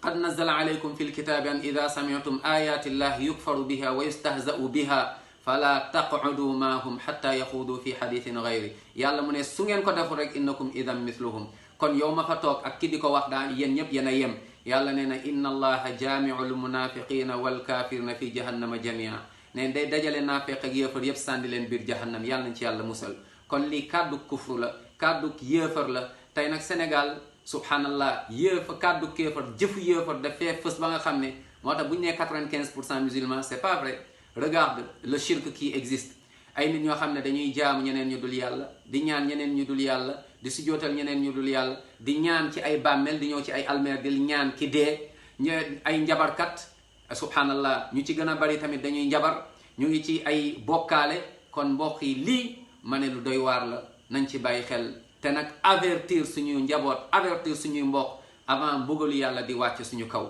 qad nazala alaykum fi lkitaabi an ida samitum ayati llahi yukfaru biha wa yustahza'u biha fala taq'udu maahum hatta yaxuudu fi hadithin gayri. yàlla mu ne su ngeen ko defu rek innakum idan mithluhum. kon yow ma fa toog ak ki di ko wax daan yéen ñëpp yéen a yem. yàlla nee na inna allaha jaamiu lmunafiqina walkafirina fi jahannama jamia. ne day dajale naafeq ak yéefar yëpp sànni leen biir jahannam. yàlla nañ ci yàlla musal. kon lii kàddu kufru la, kàddu yéefar la. tey nag Sénégal subhanallah yéefar kàddu kéefar jëfu yéefar dafee fës ba nga xam ne moo tax bu ñu nee 95% musulmans c'est pas vrai. regarde le shirk qui existe. ay nit ñoo xam ne dañuy jaamu ñeneen ñu dul yàlla, di ñaan ñeneen ñu dul yàlla, di sujootal ñeneen ñu dul yàlla, di ñaan ci ay bàmmeel, di ñëw ci ay almeer di ñaan ki dee. ay njabarkat subhanallah ñu ci gën a bari tamit dañuy njabar, ñu ngi ci ay bokkaale. kon mbokk yi lii ma ne lu doy waar la, nañ ci bàyyi xel te nag avertir suñuy njaboot, avertir suñuy mbokk avant mbugalu yàlla di wàcc suñu kaw.